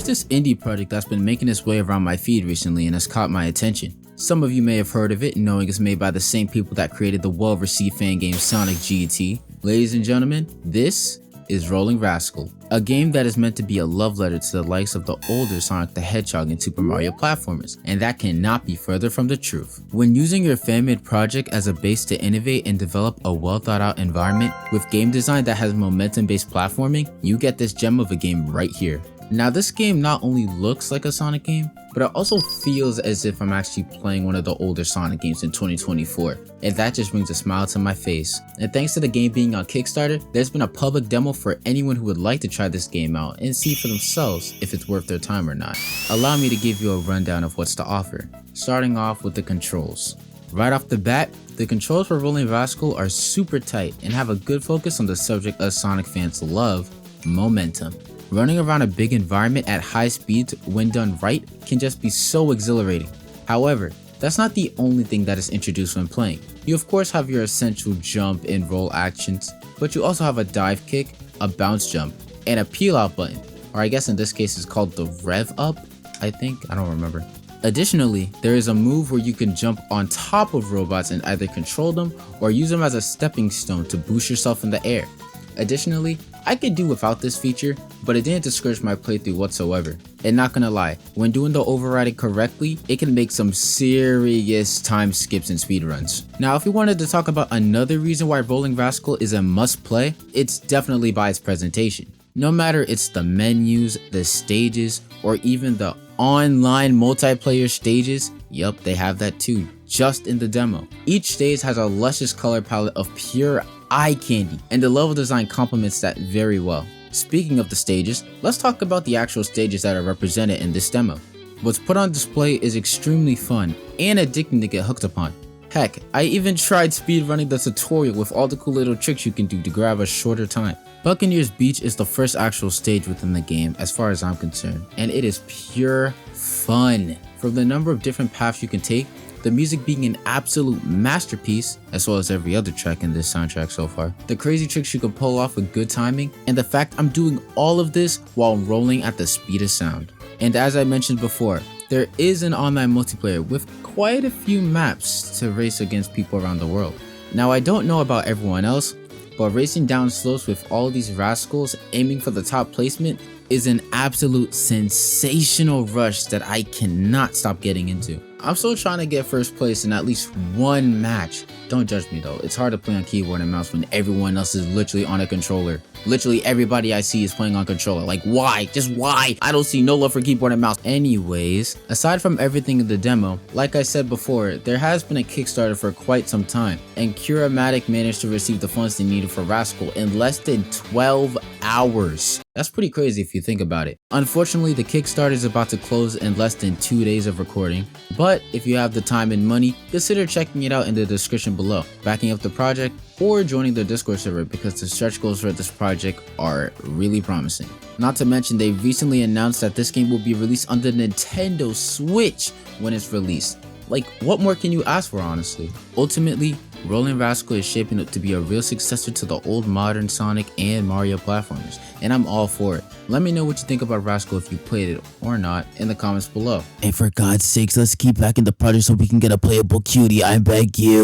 There's this indie project that's been making its way around my feed recently and has caught my attention. Some of you may have heard of it, knowing it's made by the same people that created the well-received fan game SonicJGB. Ladies and gentlemen, this is Rollin Rascal, a game that is meant to be a love letter to the likes of the older Sonic the Hedgehog and Super Mario platformers, and that cannot be further from the truth. When using your fan-made project as a base to innovate and develop a well-thought-out environment with game design that has momentum-based platforming, you get this gem of a game right here. Now, this game not only looks like a Sonic game, but it also feels as if I'm actually playing one of the older Sonic games in 2024, and that just brings a smile to my face. And thanks to the game being on Kickstarter, there's been a public demo for anyone who would like to try this game out and see for themselves if it's worth their time or not. Allow me to give you a rundown of what's to offer, starting off with the controls. Right off the bat, the controls for Rollin Rascal are super tight and have a good focus on the subject us Sonic fans love, momentum. Running around a big environment at high speeds when done right can just be so exhilarating. However, that's not the only thing that is introduced when playing. You of course have your essential jump and roll actions, but you also have a dive kick, a bounce jump, and a peel out button, or I guess in this case it's called the rev up, I don't remember. Additionally, there is a move where you can jump on top of robots and either control them or use them as a stepping stone to boost yourself in the air. Additionally, I could do without this feature, but it didn't discourage my playthrough whatsoever. And not gonna lie, when doing the overriding correctly, it can make some serious time skips and speedruns. Now, if we wanted to talk about another reason why Rollin Rascal is a must play, it's definitely by its presentation. No matter it's the menus, the stages, or even the online multiplayer stages, yup, they have that too, just in the demo. Each stage has a luscious color palette of pure eye candy, and the level design complements that very well. Speaking of the stages, let's talk about the actual stages that are represented in this demo. What's put on display is extremely fun and addicting to get hooked upon. Heck, I even tried speedrunning the tutorial with all the cool little tricks you can do to grab a shorter time. Buccaneers Beach is the first actual stage within the game as far as I'm concerned, and it is pure fun. From the number of different paths you can take, the music being an absolute masterpiece, as well as every other track in this soundtrack so far, the crazy tricks you can pull off with good timing, and the fact I'm doing all of this while rolling at the speed of sound. And as I mentioned before, there is an online multiplayer with quite a few maps to race against people around the world. Now, I don't know about everyone else, but racing down slopes with all these rascals aiming for the top placement is an absolute sensational rush that I cannot stop getting into. I'm still trying to get first place in at least one match. Don't judge me though, it's hard to play on keyboard and mouse when everyone else is literally on a controller. Literally everybody I see is playing on controller. Like why? Just why? I don't see no love for keyboard and mouse. Anyways, aside from everything in the demo, like I said before, there has been a Kickstarter for quite some time, and Curiomatic managed to receive the funds they needed for Rascal in less than 12 hours. That's pretty crazy if you think about it. Unfortunately, the Kickstarter is about to close in less than 2 days of recording, but if you have the time and money, consider checking it out in the description below, backing up the project, or joining the Discord server because the stretch goals for this project are really promising. Not to mention, they recently announced that this game will be released on the Nintendo Switch when it's released. Like, what more can you ask for, honestly? Ultimately, Rollin Rascal is shaping up to be a real successor to the old modern Sonic and Mario platformers, and I'm all for it. Let me know what you think about Rascal if you played it or not in the comments below. And for God's sakes, let's keep back in the project so we can get a playable cutie, I beg you.